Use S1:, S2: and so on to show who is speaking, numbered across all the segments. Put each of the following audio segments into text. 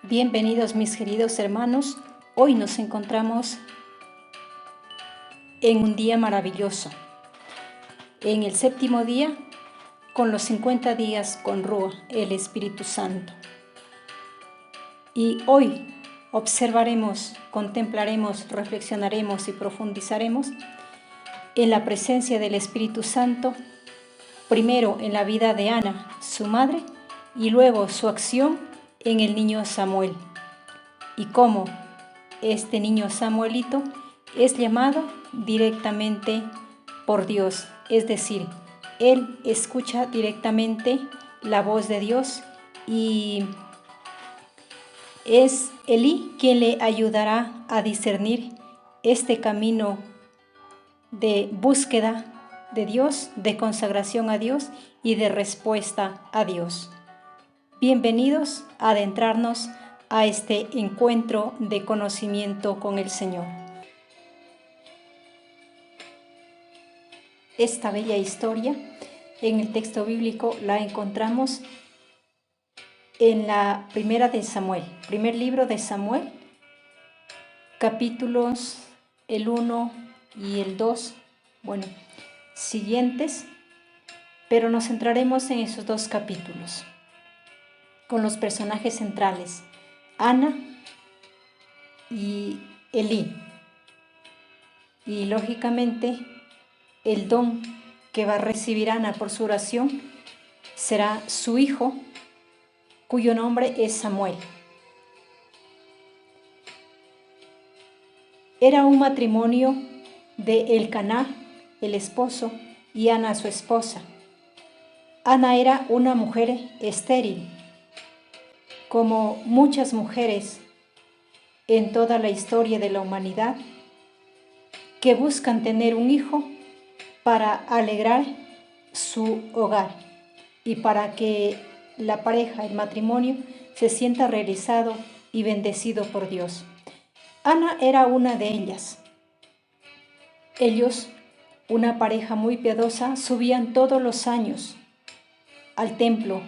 S1: Bienvenidos mis queridos hermanos, hoy nos encontramos en un día maravilloso, en el séptimo día con los 50 días con Rúa, el Espíritu Santo. Y hoy observaremos, contemplaremos, reflexionaremos y profundizaremos en la presencia del Espíritu Santo, primero en la vida de Ana, su madre, y luego su acción en el niño Samuel, y cómo este niño Samuelito es llamado directamente por Dios, es decir, él escucha directamente la voz de Dios y es Elí quien le ayudará a discernir este camino de búsqueda de Dios, de consagración a Dios y de respuesta a Dios. Bienvenidos a adentrarnos a este encuentro de conocimiento con el Señor. Esta bella historia en el texto bíblico la encontramos en la primera de Samuel, primer libro de Samuel, capítulos el 1 y el 2, siguientes, pero nos centraremos en esos dos capítulos, con los personajes centrales, Ana y Elí. Y lógicamente, el don que va a recibir Ana por su oración será su hijo, cuyo nombre es Samuel. Era un matrimonio de Elcaná, el esposo, y Ana, su esposa. Ana era una mujer estéril, como muchas mujeres en toda la historia de la humanidad, que buscan tener un hijo para alegrar su hogar y para que la pareja, el matrimonio, se sienta realizado y bendecido por Dios. Ana era una de ellas. Ellos, una pareja muy piadosa, subían todos los años al templo,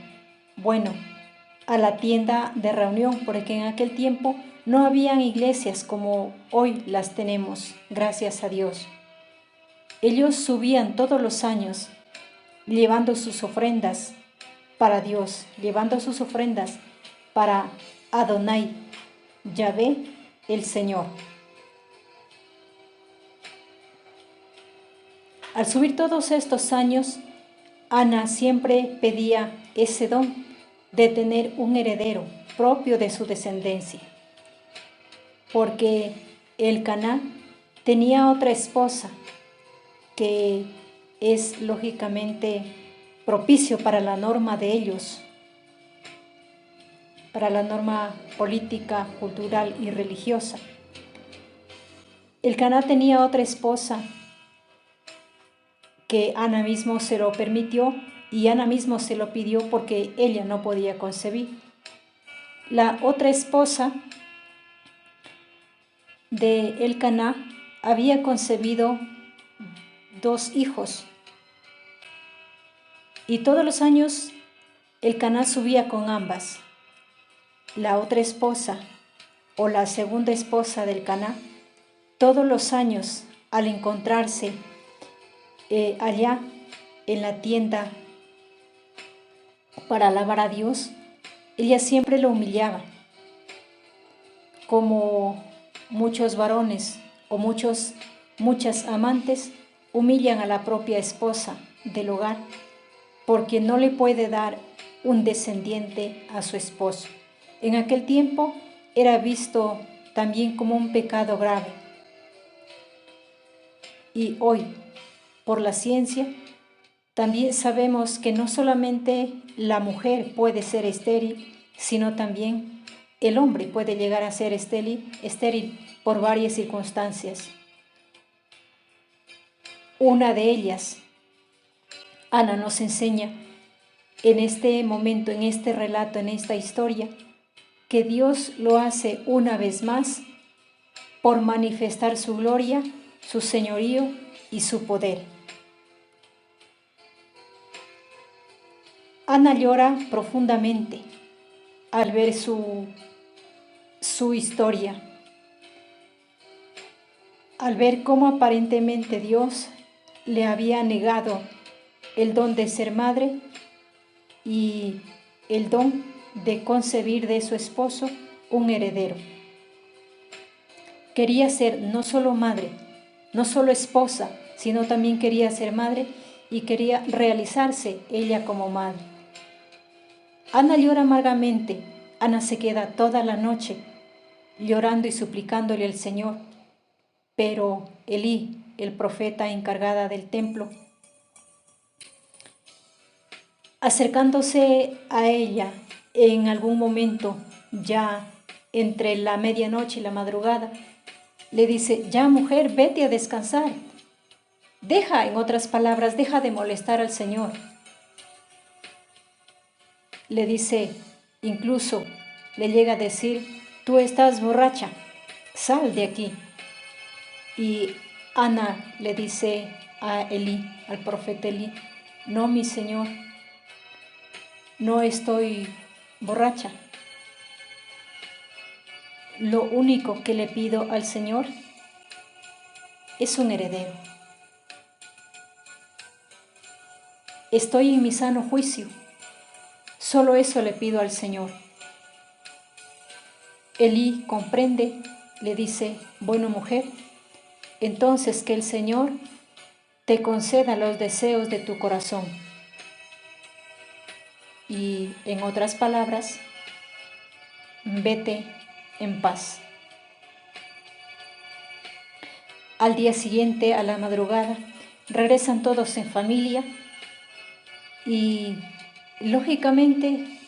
S1: a la tienda de reunión, porque en aquel tiempo no habían iglesias como hoy las tenemos, gracias a Dios. Ellos subían todos los años llevando sus ofrendas para Dios, llevando sus ofrendas para Adonai, Yahvé, el Señor. Al subir todos estos años, Ana siempre pedía ese don de tener un heredero propio de su descendencia, porque Elcaná tenía otra esposa que es lógicamente propicio para la norma de ellos, para la norma política, cultural y religiosa. Elcaná tenía otra esposa que Ana mismo se lo permitió y Ana mismo se lo pidió porque ella no podía concebir. La otra esposa de Elcaná había concebido 2 hijos y todos los años Elcaná subía con ambas. La otra esposa o la segunda esposa del Elcaná, todos los años al encontrarse allá en la tienda para alabar a Dios, ella siempre lo humillaba, como muchos varones o muchas amantes humillan a la propia esposa del hogar porque no le puede dar un descendiente a su esposo. En aquel tiempo era visto también como un pecado grave. Y hoy, por la ciencia, también sabemos que no solamente la mujer puede ser estéril, sino también el hombre puede llegar a ser estéril por varias circunstancias. Una de ellas, Ana nos enseña en este momento, en este relato, en esta historia, que Dios lo hace una vez más por manifestar su gloria, su señorío y su poder. Ana llora profundamente al ver su su historia, al ver cómo aparentemente Dios le había negado el don de ser madre y el don de concebir de su esposo un heredero. Quería ser no solo madre, no solo esposa, sino también quería ser madre y quería realizarse ella como madre. Ana llora amargamente. Ana se queda toda la noche llorando y suplicándole al Señor. Pero Elí, el profeta encargada del templo, acercándose a ella en algún momento, ya entre la medianoche y la madrugada, le dice: ya mujer, vete a descansar. En otras palabras, deja de molestar al Señor. Le dice, incluso le llega a decir: tú estás borracha, sal de aquí. Y Ana le dice a Elí, al profeta Elí: no, mi Señor, no estoy borracha. Lo único que le pido al Señor es un heredero. Estoy en mi sano juicio. Solo eso le pido al Señor. Elí comprende, le dice: bueno, mujer, entonces que el Señor te conceda los deseos de tu corazón. Y en otras palabras, vete en paz. Al día siguiente, a la madrugada, regresan todos en familia y lógicamente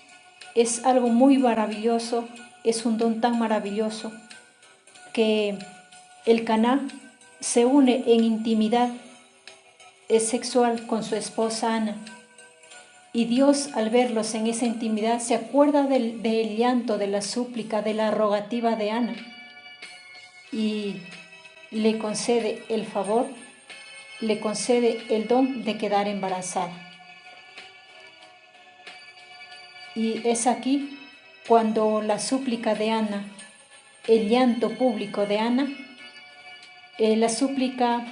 S1: es algo muy maravilloso, es un don tan maravilloso que el Caná se une en intimidad sexual con su esposa Ana. Y Dios, al verlos en esa intimidad, se acuerda del llanto, de la súplica, de la rogativa de Ana y le concede el favor, le concede el don de quedar embarazada. Y es aquí cuando la súplica de Ana, el llanto público de Ana, la súplica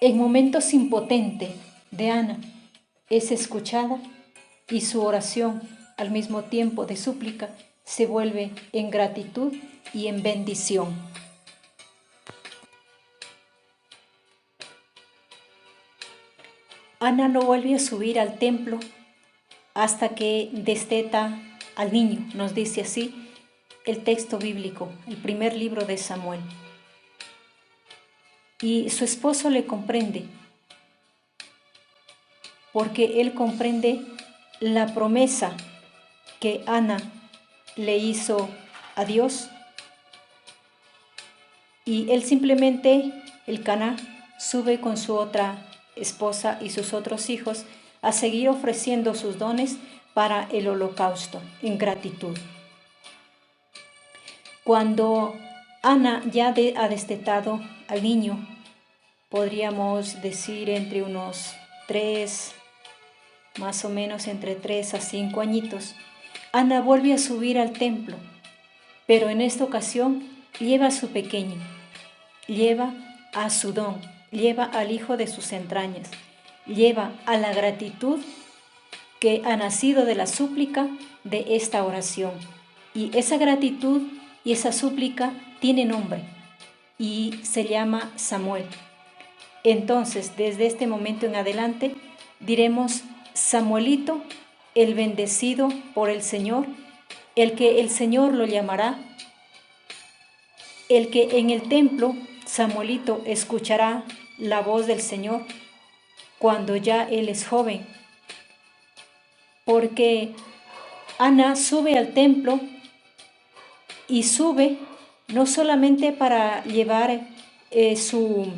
S1: en momentos impotentes de Ana es escuchada y su oración al mismo tiempo de súplica se vuelve en gratitud y en bendición. Ana no vuelve a subir al templo hasta que desteta al niño, nos dice así el texto bíblico, el primer libro de Samuel. Y su esposo le comprende, porque él comprende la promesa que Ana le hizo a Dios. Y él simplemente, el Caná, sube con su otra esposa y sus otros hijos a seguir ofreciendo sus dones para el holocausto en gratitud. Cuando Ana ya ha destetado al niño, podríamos decir entre unos 3, más o menos entre 3 a 5 añitos, Ana vuelve a subir al templo, pero en esta ocasión lleva a su pequeño, lleva a su don, lleva al hijo de sus entrañas, lleva a la gratitud que ha nacido de la súplica de esta oración. Y esa gratitud y esa súplica tiene nombre y se llama Samuel. Entonces, desde este momento en adelante, diremos: Samuelito, el bendecido por el Señor, el que el Señor lo llamará, el que en el templo Samuelito escuchará la voz del Señor cuando ya él es joven. Porque Ana sube al templo y sube no solamente para llevar su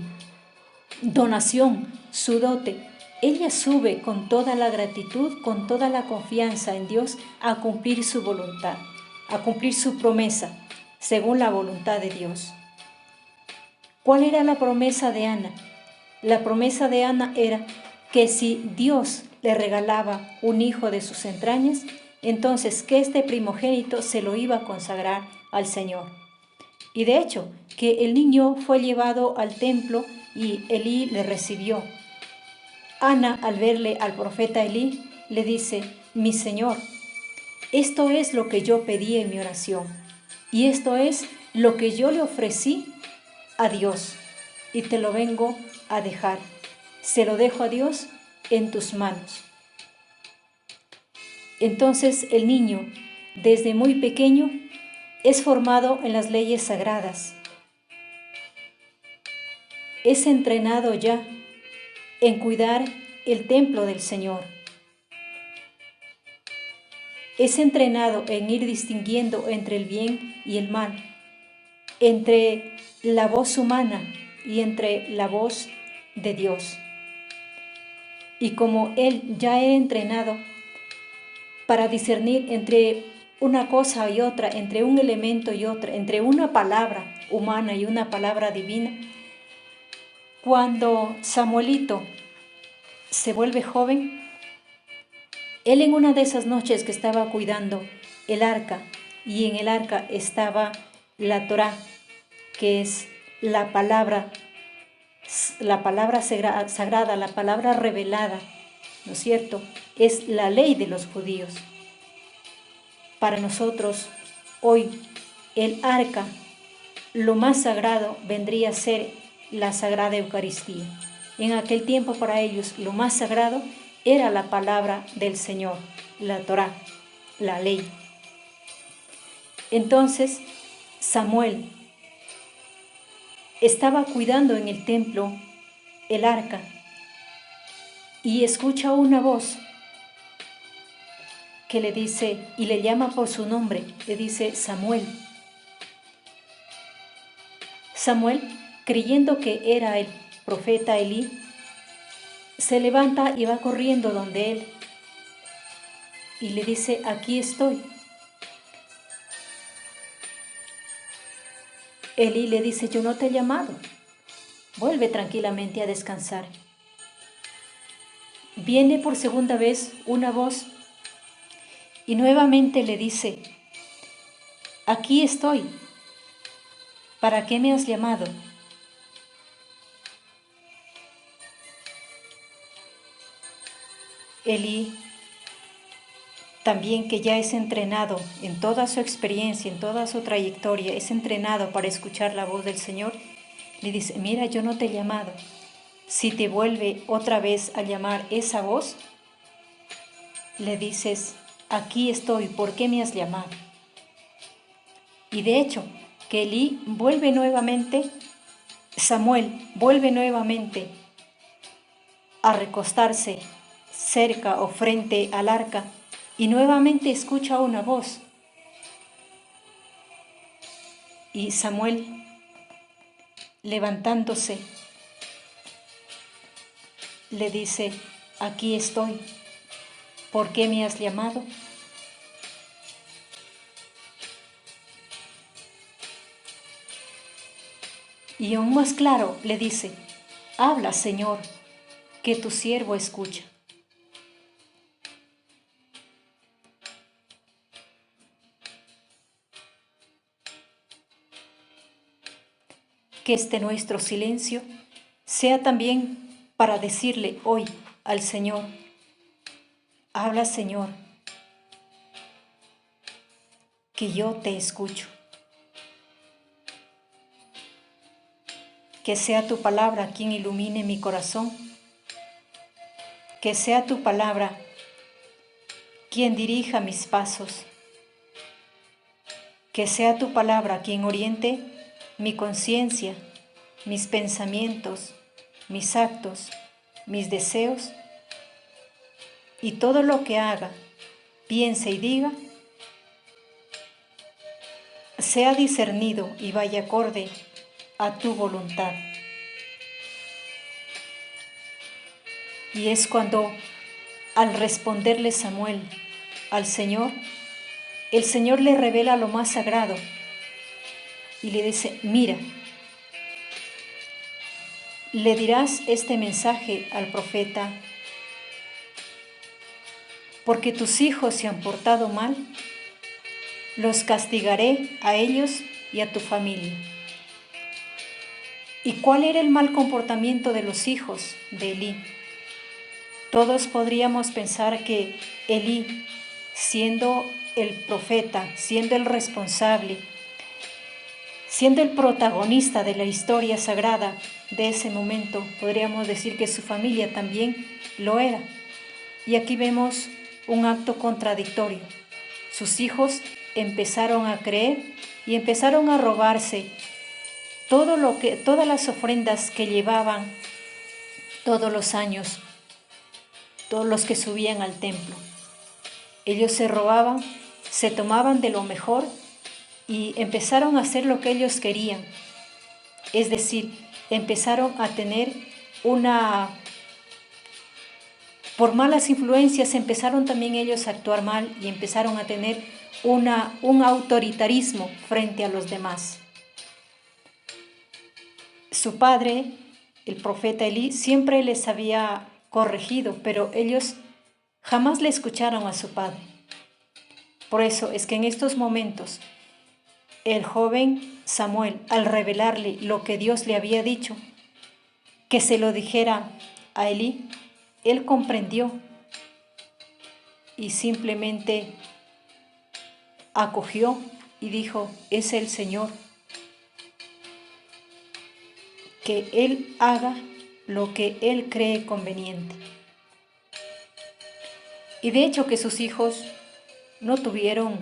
S1: donación, su dote. Ella sube con toda la gratitud, con toda la confianza en Dios a cumplir su voluntad, a cumplir su promesa, según la voluntad de Dios. ¿Cuál era la promesa de Ana? La promesa de Ana era que si Dios le regalaba un hijo de sus entrañas, entonces que este primogénito se lo iba a consagrar al Señor. Y de hecho, que el niño fue llevado al templo y Elí le recibió. Ana, al verle al profeta Elí, le dice: mi Señor, esto es lo que yo pedí en mi oración, y esto es lo que yo le ofrecí a Dios, y te lo vengo a dejar. Se lo dejo a Dios en tus manos. Entonces el niño, desde muy pequeño, es formado en las leyes sagradas. Es entrenado ya en cuidar el templo del Señor. Es entrenado en ir distinguiendo entre el bien y el mal, entre la voz humana y entre la voz de Dios. Y como él ya era entrenado para discernir entre una cosa y otra, entre un elemento y otra, entre una palabra humana y una palabra divina, cuando Samuelito se vuelve joven, él en una de esas noches que estaba cuidando el arca, y en el arca estaba la Torá, que es la palabra sagrada, la palabra revelada, ¿no es cierto? Es la ley de los judíos. Para nosotros, hoy, el arca, lo más sagrado vendría a ser la Sagrada Eucaristía. En aquel tiempo para ellos lo más sagrado era la palabra del Señor, la Torá, la ley. Entonces, Samuel estaba cuidando en el templo el arca y escucha una voz que le dice, y le llama por su nombre, le dice: Samuel. Samuel, creyendo que era el profeta Elí, se levanta y va corriendo donde él y le dice: aquí estoy. Elí le dice: yo no te he llamado, vuelve tranquilamente a descansar. Viene por segunda vez una voz y nuevamente le dice: aquí estoy, ¿para qué me has llamado? Elí, también que ya es entrenado en toda su experiencia, en toda su trayectoria, es entrenado para escuchar la voz del Señor, le dice: mira, yo no te he llamado. Si te vuelve otra vez a llamar esa voz, le dices: aquí estoy, ¿por qué me has llamado? Y de hecho, que Elí vuelve nuevamente, Samuel vuelve nuevamente a recostarse cerca o frente al arca y nuevamente escucha una voz. Y Samuel, levantándose, le dice: aquí estoy, ¿por qué me has llamado? Y aún más claro le dice: habla, Señor, que tu siervo escucha. Que este nuestro silencio sea también para decirle hoy al Señor: habla, Señor, que yo te escucho. Que sea tu palabra quien ilumine mi corazón. Que sea tu palabra quien dirija mis pasos. Que sea tu palabra quien oriente mi conciencia, mis pensamientos, mis actos, mis deseos, y todo lo que haga, piense y diga sea discernido y vaya acorde a tu voluntad. Y es cuando, al responderle Samuel al Señor, el Señor le revela lo más sagrado y le dice: mira, le dirás este mensaje al profeta porque tus hijos se han portado mal, los castigaré a ellos y a tu familia. ¿Y cuál era el mal comportamiento de los hijos de Elí? Todos podríamos pensar que Elí, siendo el profeta, siendo el responsable, siendo el protagonista de la historia sagrada de ese momento, podríamos decir que su familia también lo era. Y aquí vemos un acto contradictorio. Sus hijos empezaron a creer y empezaron a robarse todas las ofrendas que llevaban todos los años, todos los que subían al templo. Ellos se robaban, se tomaban de lo mejor y empezaron a hacer lo que ellos querían. Es decir, empezaron a tener por malas influencias empezaron también ellos a actuar mal y empezaron a tener un autoritarismo frente a los demás. Su padre, el profeta Elí, siempre les había corregido, pero ellos jamás le escucharon a su padre. Por eso es que en estos momentos, el joven Samuel, al revelarle lo que Dios le había dicho, que se lo dijera a Elí, él comprendió y simplemente acogió y dijo: es el Señor. Que Él haga lo que Él cree conveniente. Y de hecho que sus hijos no tuvieron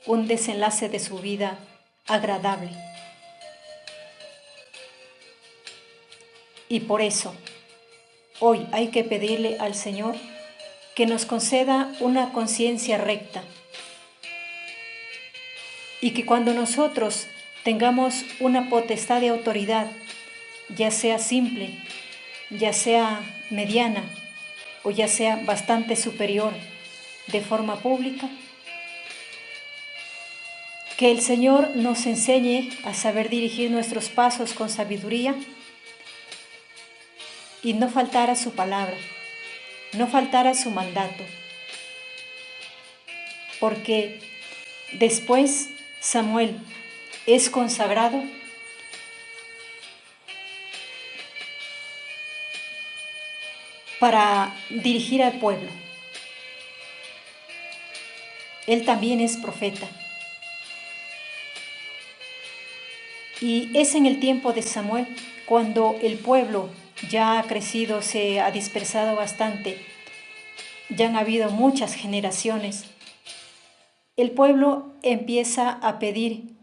S1: un desenlace de su vida agradable. Y por eso, hoy hay que pedirle al Señor que nos conceda una conciencia recta y que cuando nosotros tengamos una potestad de autoridad, ya sea simple, ya sea mediana o ya sea bastante superior de forma pública, que el Señor nos enseñe a saber dirigir nuestros pasos con sabiduría y no faltar a su palabra, no faltar a su mandato, porque después Samuel es consagrado para dirigir al pueblo. Él también es profeta. Y es en el tiempo de Samuel cuando el pueblo ya ha crecido, se ha dispersado bastante, ya han habido muchas generaciones. El pueblo empieza a pedir,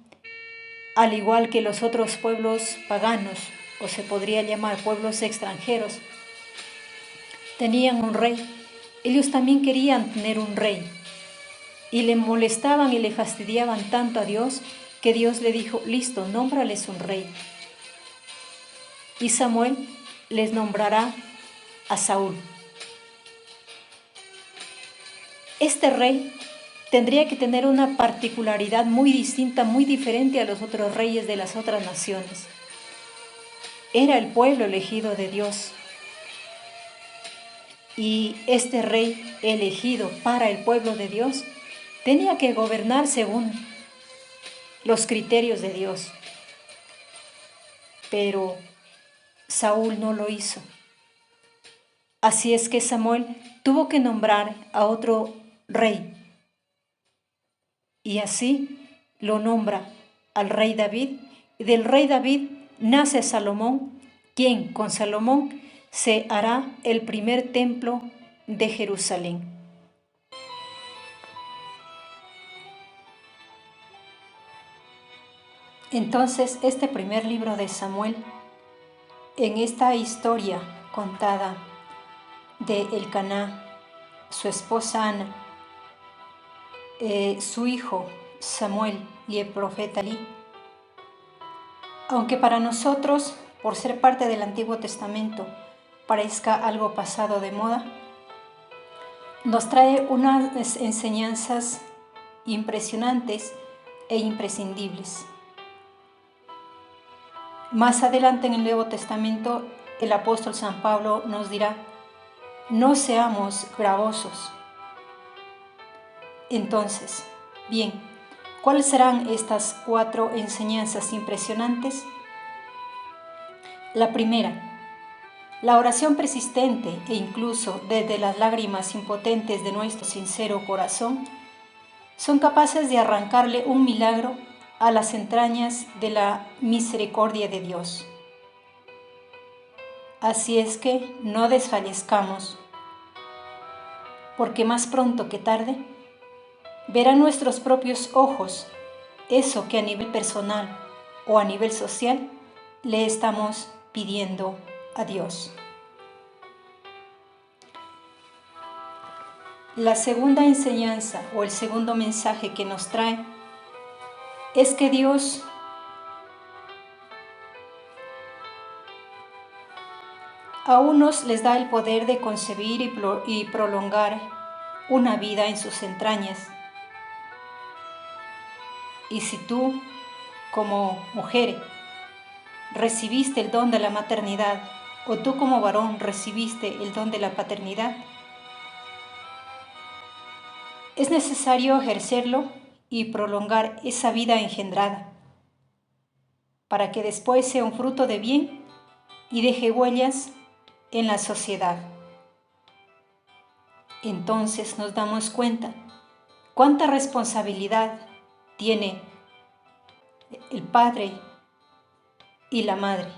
S1: al igual que los otros pueblos paganos, o se podría llamar pueblos extranjeros, tenían un rey. Ellos también querían tener un rey y le molestaban y le fastidiaban tanto a Dios que Dios le dijo: listo, nómbrales un rey. Y Samuel les nombrará a Saúl. Este rey tendría que tener una particularidad muy distinta, muy diferente a los otros reyes de las otras naciones. Era el pueblo elegido de Dios. Y este rey elegido para el pueblo de Dios tenía que gobernar según los criterios de Dios. Pero Saúl no lo hizo. Así es que Samuel tuvo que nombrar a otro rey. Y así lo nombra al rey David. Y del rey David nace Salomón, quien con Salomón se hará el primer templo de Jerusalén. Entonces, este primer libro de Samuel, en esta historia contada de Elcaná, su esposa Ana, su hijo Samuel y el profeta Elí, aunque para nosotros, por ser parte del Antiguo Testamento, parezca algo pasado de moda, nos trae unas enseñanzas impresionantes e imprescindibles. Más adelante en el Nuevo Testamento, el apóstol San Pablo nos dirá: no seamos gravosos, Entonces, bien, ¿cuáles serán estas 4 enseñanzas impresionantes? La primera, la oración persistente e incluso desde las lágrimas impotentes de nuestro sincero corazón son capaces de arrancarle un milagro a las entrañas de la misericordia de Dios. Así es que no desfallezcamos, porque más pronto que tarde verán nuestros propios ojos eso que a nivel personal o a nivel social le estamos pidiendo a Dios. La segunda enseñanza o el segundo mensaje que nos trae es que Dios a unos les da el poder de concebir y prolongar una vida en sus entrañas. Y si tú, como mujer, recibiste el don de la maternidad, o tú como varón recibiste el don de la paternidad, es necesario ejercerlo y prolongar esa vida engendrada, para que después sea un fruto de bien y deje huellas en la sociedad. Entonces nos damos cuenta cuánta responsabilidad tiene el padre y la madre.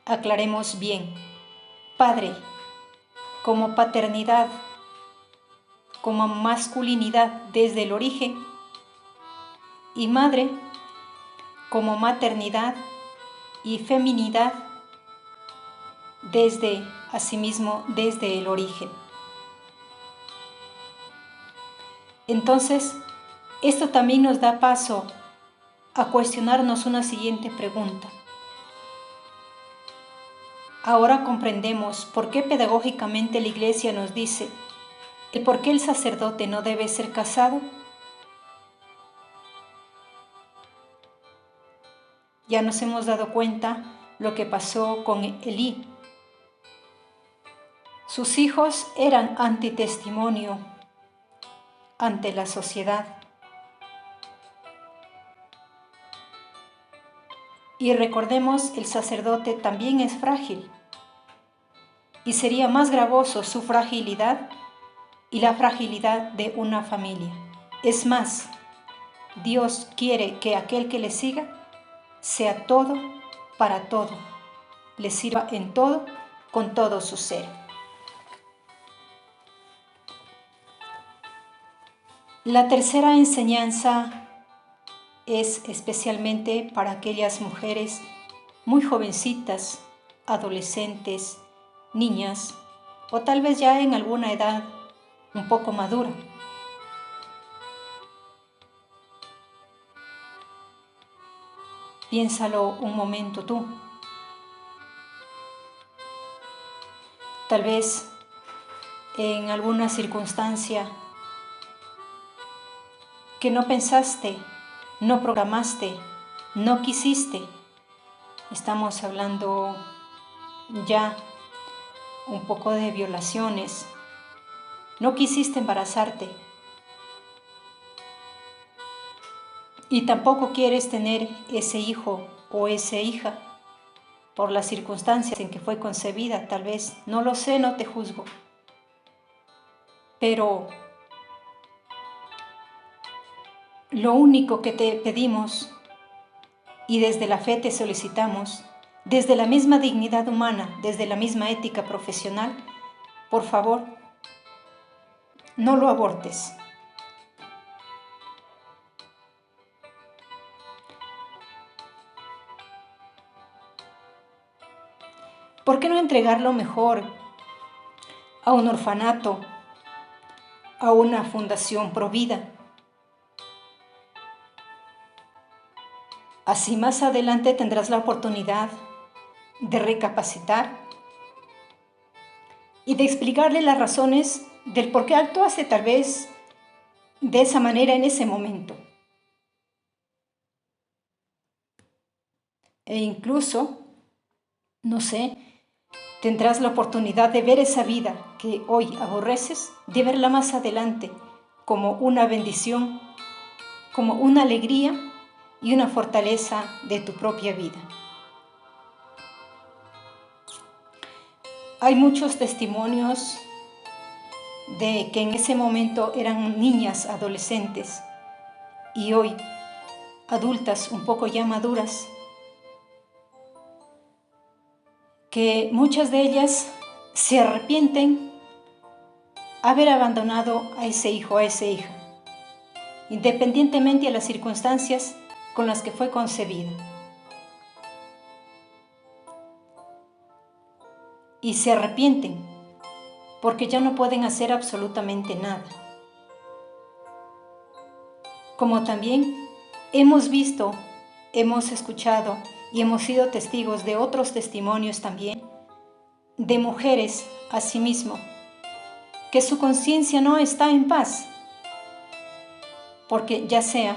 S1: Aclaremos bien, padre como paternidad, como masculinidad desde el origen, y madre como maternidad y feminidad desde, asimismo, desde el origen. Entonces, esto también nos da paso a cuestionarnos una siguiente pregunta. Ahora comprendemos por qué pedagógicamente la Iglesia nos dice el por qué el sacerdote no debe ser casado. Ya nos hemos dado cuenta lo que pasó con Elí. Sus hijos eran antitestimonio ante la sociedad. Y recordemos, el sacerdote también es frágil, y sería más gravoso su fragilidad y la fragilidad de una familia. Es más, Dios quiere que aquel que le siga sea todo para todo, le sirva en todo, con todo su ser. La tercera enseñanza es especialmente para aquellas mujeres muy jovencitas, adolescentes, niñas, o tal vez ya en alguna edad un poco madura. Piénsalo un momento tú. Tal vez en alguna circunstancia que no pensaste, no programaste, no quisiste. Estamos hablando ya un poco de violaciones. No quisiste embarazarte. Y tampoco quieres tener ese hijo o esa hija por las circunstancias en que fue concebida, tal vez. No lo sé, no te juzgo. Pero lo único que te pedimos y desde la fe te solicitamos, desde la misma dignidad humana, desde la misma ética profesional, por favor, no lo abortes. ¿Por qué no entregarlo mejor a un orfanato, a una fundación provida? Así más adelante tendrás la oportunidad de recapacitar y de explicarle las razones del por qué actuaste tal vez de esa manera en ese momento. E incluso, no sé, tendrás la oportunidad de ver esa vida que hoy aborreces, de verla más adelante como una bendición, como una alegría y una fortaleza de tu propia vida. Hay muchos testimonios de que en ese momento eran niñas, adolescentes, y hoy adultas un poco ya maduras, que muchas de ellas se arrepienten haber abandonado a ese hijo, a esa hija, independientemente de las circunstancias con las que fue concebida. Y se arrepienten porque ya no pueden hacer absolutamente nada. Como también hemos visto, hemos escuchado y hemos sido testigos de otros testimonios también, de mujeres asimismo, que su conciencia no está en paz, porque ya sea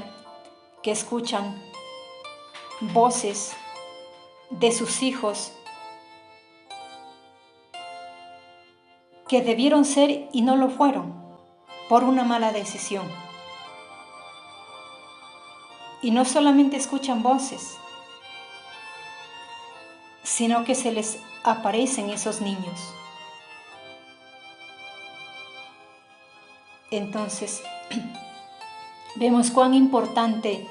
S1: que escuchan voces de sus hijos que debieron ser y no lo fueron por una mala decisión. Y no solamente escuchan voces, sino que se les aparecen esos niños. Entonces, vemos cuán importante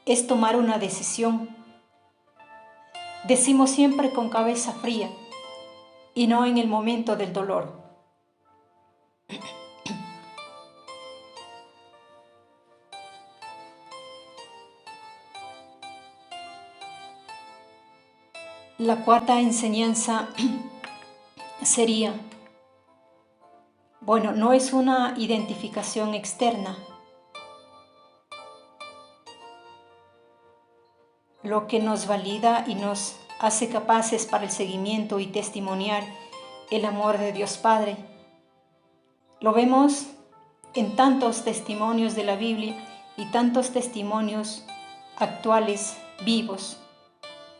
S1: es tomar una decisión. Decimos siempre con cabeza fría y no en el momento del dolor. La cuarta enseñanza sería, bueno, no es una identificación externa. Lo que nos valida y nos hace capaces para el seguimiento y testimoniar el amor de Dios Padre. Lo vemos en tantos testimonios de la Biblia y tantos testimonios actuales, vivos,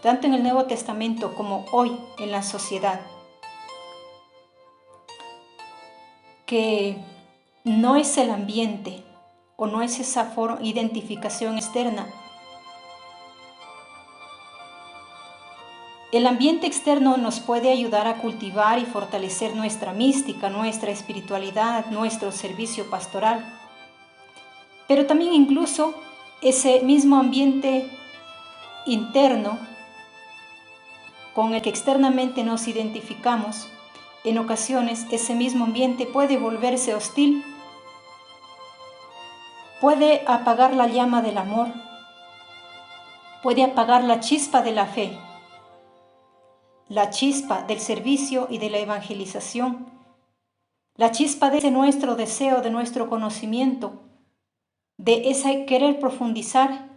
S1: tanto en el Nuevo Testamento como hoy en la sociedad, que no es el ambiente o no es esa identificación externa. El ambiente externo nos puede ayudar a cultivar y fortalecer nuestra mística, nuestra espiritualidad, nuestro servicio pastoral. Pero también incluso ese mismo ambiente interno con el que externamente nos identificamos, en ocasiones ese mismo ambiente puede volverse hostil, puede apagar la llama del amor, puede apagar la chispa de la fe, la chispa del servicio y de la evangelización, la chispa de ese nuestro deseo, de nuestro conocimiento, de ese querer profundizar,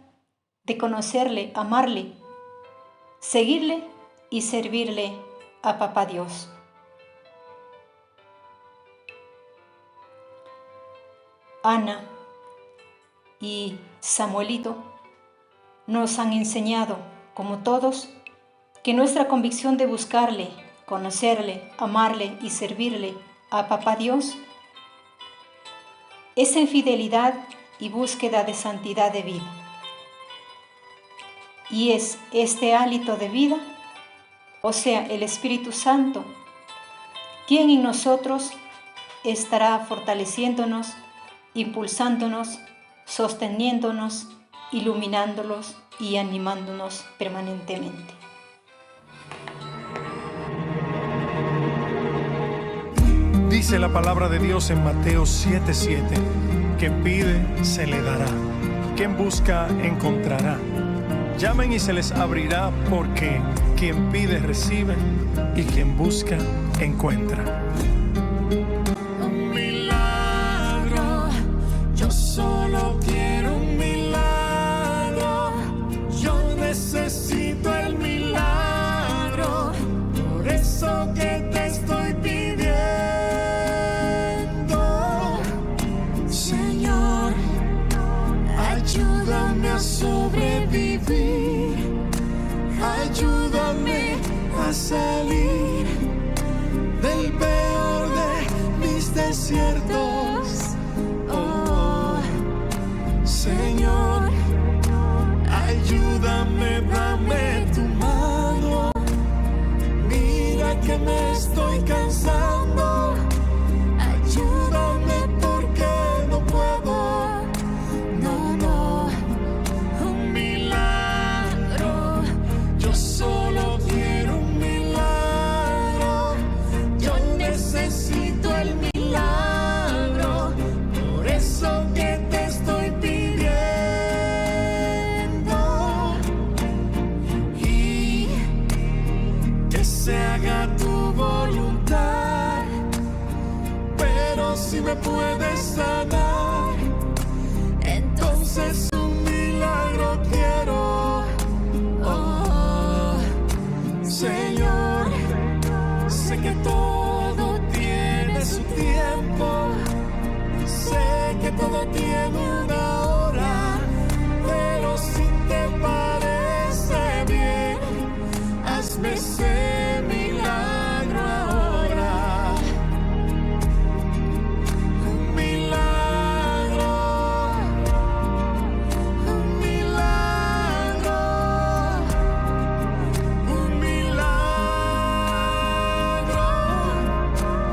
S1: de conocerle, amarle, seguirle y servirle a Papá Dios. Ana y Samuelito nos han enseñado, como todos, que nuestra convicción de buscarle, conocerle, amarle y servirle a Papá Dios es en fidelidad y búsqueda de santidad de vida. Y es este hálito de vida, o sea, el Espíritu Santo, quien en nosotros estará fortaleciéndonos, impulsándonos, sosteniéndonos, iluminándolos y animándonos permanentemente.
S2: Dice la palabra de Dios en Mateo 7:7, quien pide, se le dará, quien busca, encontrará. Llamen y se les abrirá, porque quien pide, recibe, y quien busca, encuentra.
S3: Un milagro, yo solo quiero un milagro, yo necesito el milagro, por eso que te estoy pidiendo, Señor, ayúdame a sobrevivir, ayúdame a salir del peor de mis desiertos, me estoy cansando. Ayúdame porque no puedo. No, no. Un milagro. Yo solo quiero un milagro. Yo necesito el milagro. Por eso que te estoy pidiendo. Y que se haga tu voluntad. Pero si me puedes sanar, entonces un milagro quiero. Oh, Señor, sé que todo tiene su tiempo. Sé que todo tiene una hora. Pero si te parece bien, hazme ese milagro ahora. Un milagro. Un milagro. Un milagro.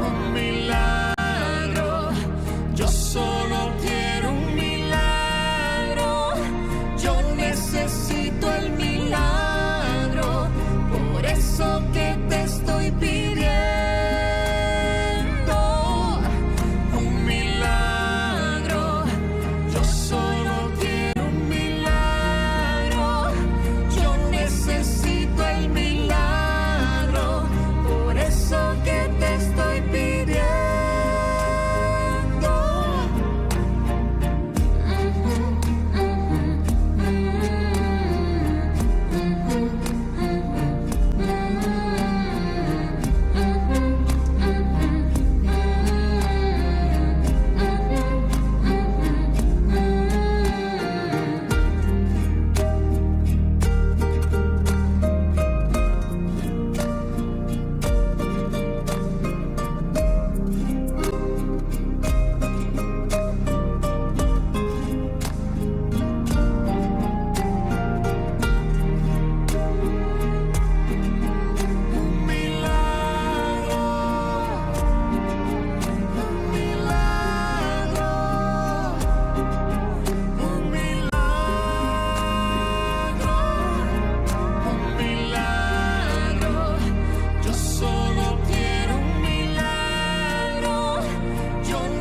S3: Un milagro. Yo solo quiero un milagro. Yo necesito el milagro. Por eso que te estoy pidiendo un milagro. Yo solo quiero un milagro. Yo necesito el milagro. Por eso que te estoy pidiendo.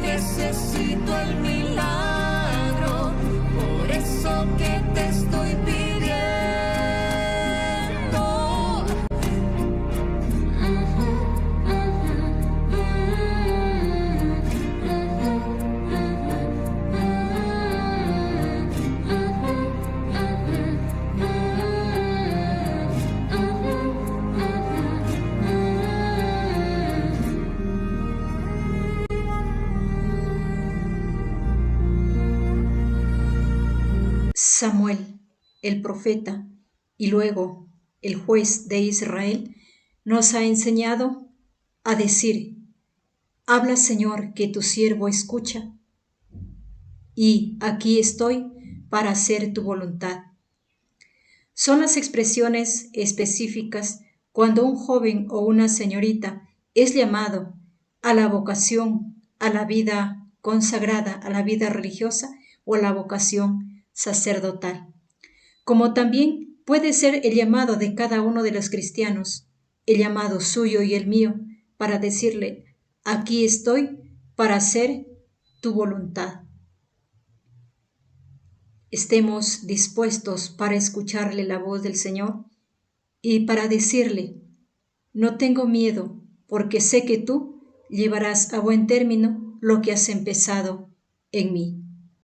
S3: Necesito el milagro, por eso que te estoy pidiendo.
S1: Samuel, el profeta, y luego el juez de Israel, nos ha enseñado a decir: habla, Señor, que tu siervo escucha, y aquí estoy para hacer tu voluntad. Son las expresiones específicas cuando un joven o una señorita es llamado a la vocación, a la vida consagrada, a la vida religiosa o a la vocación sacerdotal. Como también puede ser el llamado de cada uno de los cristianos, el llamado suyo y el mío, para decirle: aquí estoy para hacer tu voluntad. Estemos dispuestos para escucharle la voz del Señor y para decirle: no tengo miedo, porque sé que tú llevarás a buen término lo que has empezado en mí.